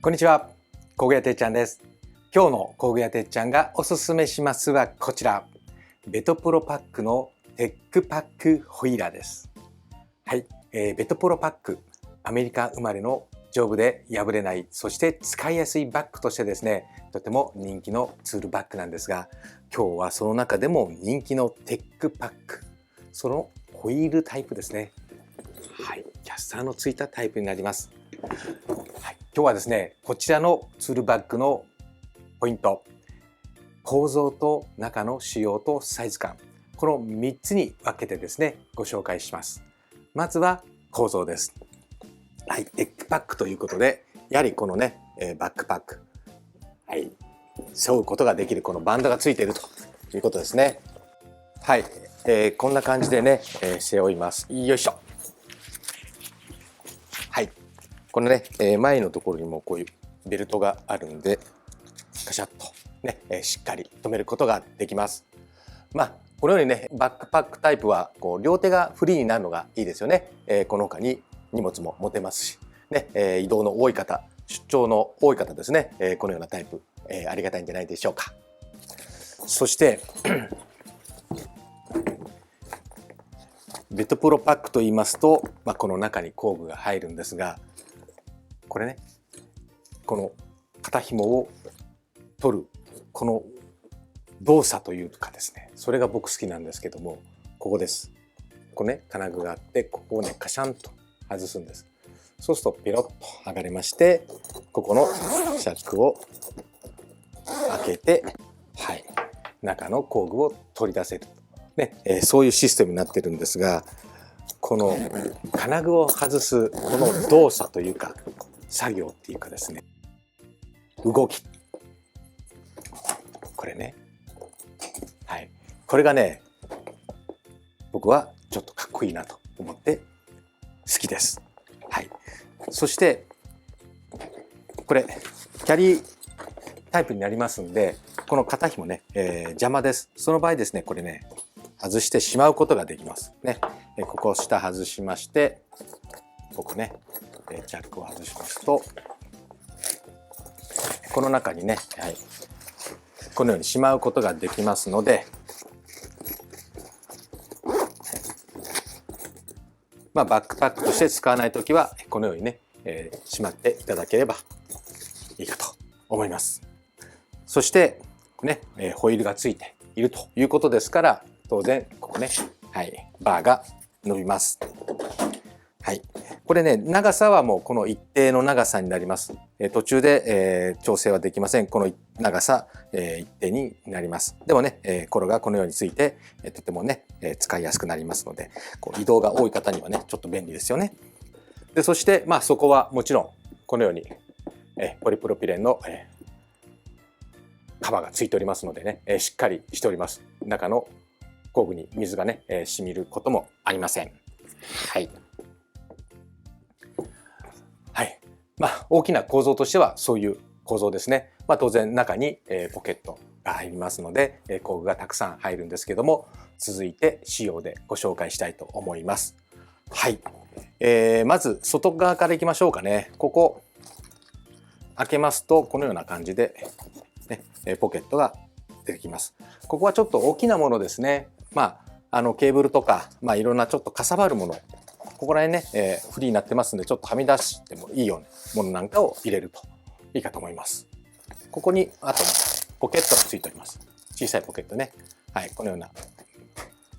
こんにちは、工具屋てっちゃんです。今日の工具屋てっちゃんがおすすめしますはこちら、ベトプロパックのテックパックホイーラーです。はい、ベトプロパック、アメリカ生まれの丈夫で破れない、そして使いやすいバッグとしてですね、とても人気のツールバッグなんですが、今日はその中でも人気のテックパック、そのホイールタイプですね。はい、キャスターのついたタイプになります。はい、今日はですね、こちらのツールバッグのポイント、構造と中の仕様とサイズ感、この3つに分けてですね、ご紹介します。まずは構造です。はい、テックパックということで、やはりこのね、バックパック、はい、背負うことができるこのバンドがついているということですね。はい、こんな感じでね、背負います。よいしょ。はい、このね、前のところにもこういうベルトがあるんで、カシャッとね、しっかり留めることができます。このようにね、バックパックタイプはこう両手がフリーになるのがいいですよね。この他に荷物も持てますし、ね、移動の多い方、出張の多い方ですね、このようなタイプ、ありがたいんじゃないでしょうか。そしてベトプロパックと言いますと、この中に工具が入るんですが、これね、この肩紐を取るこの動作というかですね、それが僕好きなんですけども、ここです。ここね、金具があって、ここをねカシャンと外すんです。そうするとピロッと剥がれまして、ここのシャックを開けて、はい、中の工具を取り出せるね、そういうシステムになってるんですが、この金具を外すこの動作というか作業っていうかですね、動き、これね、はい、これがね、僕はちょっとかっこいいなと思って好きです。はい、そしてこれキャリータイプになりますんで、この肩紐ね、邪魔です。その場合ですね、これね外してしまうことができますね。ここを下外しまして、ここね、ジャックを外しますと、この中にね、はい、このようにしまうことができますので、バックパックとして使わないときはこのようにね、しまっていただければいいかと思います。そしてね、ホイールがついているということですから、当然ここね、はい、バーが伸びます。はい、これね、長さはもうこの一定の長さになります。途中で、調整はできません。この長さ、一定になります。でもね、これがこのようについて、とてもね、使いやすくなりますので、こう移動が多い方にはね、ちょっと便利ですよね。で、そしてそこはもちろんこのように、ポリプロピレンの、カバーがついておりますのでね、しっかりしております。中の工具に水がね、染みることもありません。はい。はい。大きな構造としてはそういう構造ですね。当然中に、ポケットが入りますので、工具がたくさん入るんですけども、続いて仕様でご紹介したいと思います。はい。まず外側からいきましょうかね。ここ開けますとこのような感じで、ね、ポケットが出てきます。ここはちょっと大きなものですね。ケーブルとか、いろんなちょっとかさばるもの、ここら辺ね、フリーになってますんで、ちょっとはみ出してもいいようなものなんかを入れるといいかと思います。ここにあとポケットがついております。小さいポケットね。はい、このような、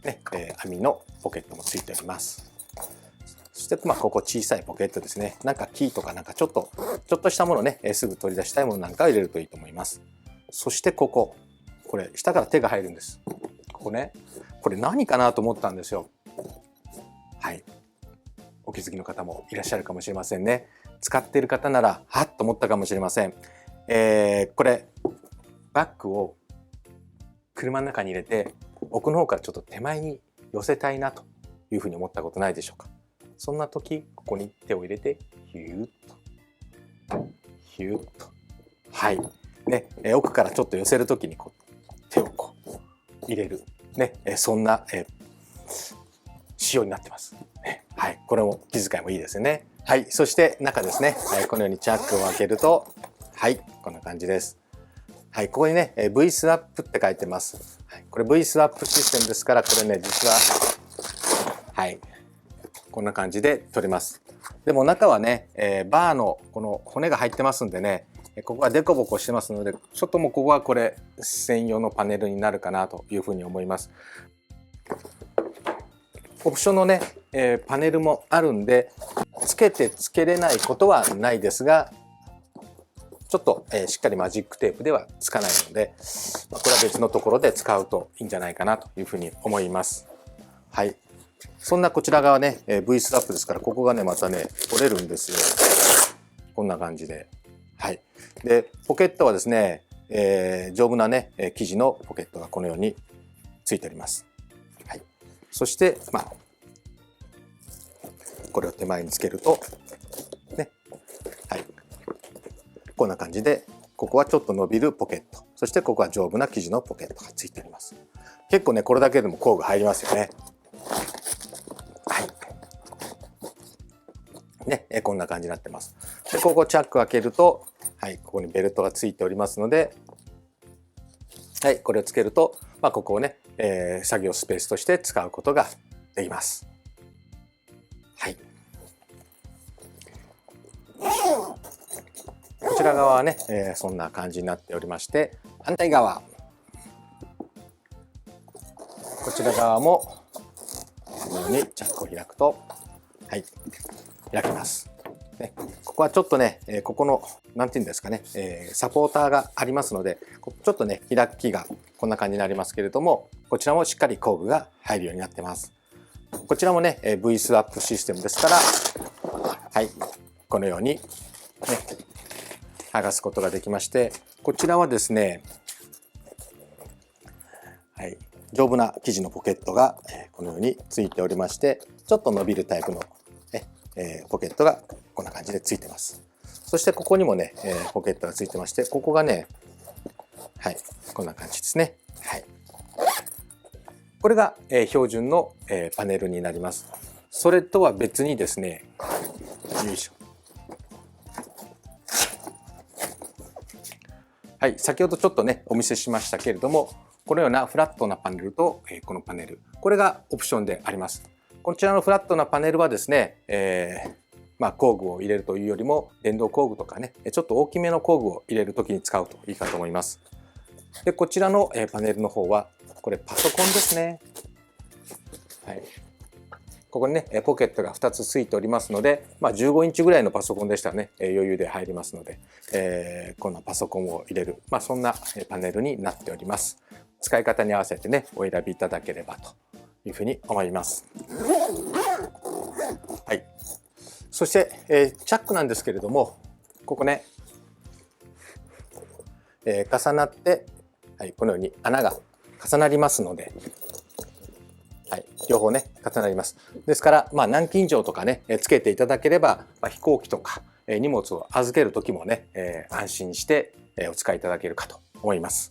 ね、網のポケットもついております。そしてここ小さいポケットですね。なんかキーとかなんかちょっとしたものね、すぐ取り出したいものなんかを入れるといいと思います。そしてこれ下から手が入るんです。ここね、これ何かなと思ったんですよ。はい。お気づきの方もいらっしゃるかもしれませんね。使っている方ならはっと思ったかもしれません。これバッグを車の中に入れて奥の方からちょっと手前に寄せたいなというふうに思ったことないでしょうか。そんな時ここに手を入れてヒューッとヒューッと、はいね、奥からちょっと寄せる時に手を入れるね、そんな、仕様になってます。はい、これも気遣いもいいですよね。はい、そして中ですね、このようにチャックを開けると、はい、こんな感じです。はい、ここにね、V スワップって書いてます。はい、これ V スワップシステムですから、これね、実は、はい、こんな感じで取れます。でも中はね、バーのこの骨が入ってますんでね、ここはデコボコしてますので、ちょっともうここはこれ専用のパネルになるかなというふうに思います。オプションのね、パネルもあるんで、つけてつけれないことはないですが、ちょっと、しっかりマジックテープではつかないので、これは別のところで使うといいんじゃないかなというふうに思います。はい。そんなこちら側ね、V スラップですから、ここがね、またね、取れるんですよ。こんな感じで。はい。で、ポケットはですね、丈夫なね、生地のポケットがこのようについております。はい。そして、これを手前につけると、ね、はい。こんな感じで、ここはちょっと伸びるポケット。そしてここは丈夫な生地のポケットがついております。結構ね、これだけでも工具入りますよね。はい。ね、こんな感じになってます。で、ここチャック開けると、はい、ここにベルトがついておりますので、はい、これをつけると、ここをね、作業スペースとして使うことができます。はい。こちら側はね、そんな感じになっておりまして、反対側。こちら側も、このようにチャックを開くと、はい、開きます。ね、ここはちょっとね、ここの、なんていうんですかね、サポーターがありますので、ちょっとね、開きがこんな感じになりますけれども、こちらもしっかり工具が入るようになってます。こちらもね、V スワップシステムですから、はい、このように、ね、剥がすことができまして、こちらはですね、はい、丈夫な生地のポケットがこのようについておりまして、ちょっと伸びるタイプの、ポケットがこんな感じでついてます。そしてここにもね、ポケットがついてまして、ここがね、はい、こんな感じですね。はい、これが、標準の、パネルになります。それとは別にですね、よいしょ。はい、先ほどちょっとね、お見せしましたけれども、このようなフラットなパネルと、このパネル、これがオプションであります。こちらのフラットなパネルはですね、工具を入れるというよりも、電動工具とかね、ちょっと大きめの工具を入れるときに使うといいかと思います。で、こちらの、パネルの方は、これパソコンですね。はい。ここにね、ポケットが2つついておりますので、15インチぐらいのパソコンでしたらね、余裕で入りますので、こんなパソコンを入れる、そんなパネルになっております。使い方に合わせてね、お選びいただければというふうに思います。はい。そして、チャックなんですけれども、ここね、重なって、はい、このように穴が重なりますので、はい、両方ね、重なります。ですから、南京錠とかね、つけていただければ、飛行機とか、荷物を預ける時もね、安心して、お使いいただけるかと思います。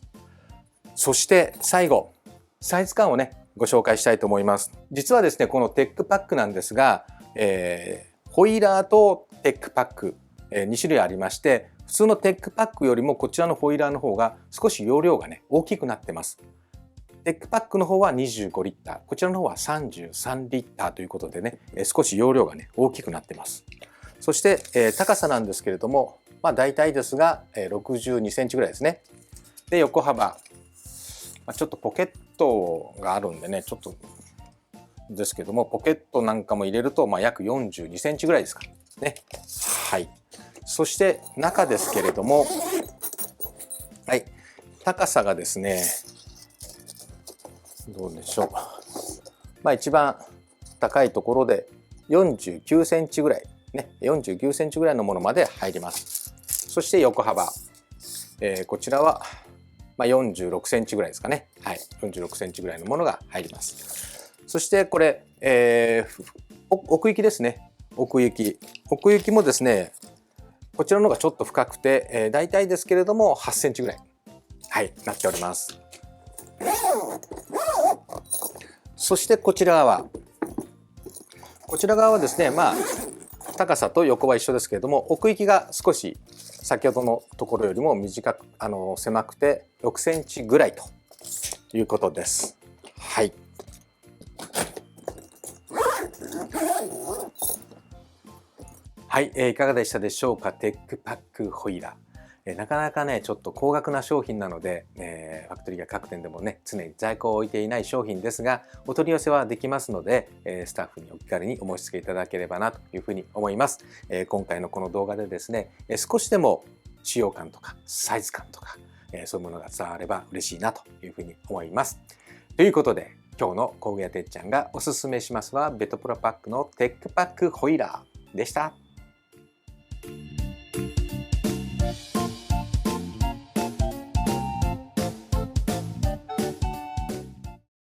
そして最後、サイズ感をね、ご紹介したいと思います。実はですね、このテックパックなんですが、ホイーラーとテックパック、2種類ありまして、普通のテックパックよりもこちらのホイーラーの方が少し容量がね、大きくなってます。テックパックの方は25リッター、こちらの方は33リッターということでね、少し容量がね、大きくなってます。そして、高さなんですけれども、大体ですが、62センチぐらいですね。で、横幅、ちょっとポケットがあるんでね、ちょっとですけども、ポケットなんかも入れると、約42センチぐらいですかね。はい。そして中ですけれども、はい、高さがですね、どうでしょう。一番高いところで49センチぐらい、ね、49センチぐらいのものまで入ります。そして横幅、こちらは46センチぐらいですかね。はい、46センチぐらいのものが入ります。そしてこれ、奥行きですね。奥行きもですね、こちらの方がちょっと深くて、大体ですけれども8センチぐらい、はい、なっております。そしてこちら側はですね、高さと横は一緒ですけれども、奥行きが少し先ほどのところよりも短く狭くて6センチぐらいということです。はい。はい、いかがでしたでしょうか。テックパックホイーラー。なかなかね、ちょっと高額な商品なので、ファクトリーや各店でもね、常に在庫を置いていない商品ですが、お取り寄せはできますので、スタッフにお気軽にお申し付けいただければなというふうに思います。今回のこの動画でですね、少しでも使用感とかサイズ感とか、そういうものが伝われば嬉しいなというふうに思います。ということで、今日の工具屋てっちゃんがおすすめしますは、ベトプロパックのテックパックホイーラーでした。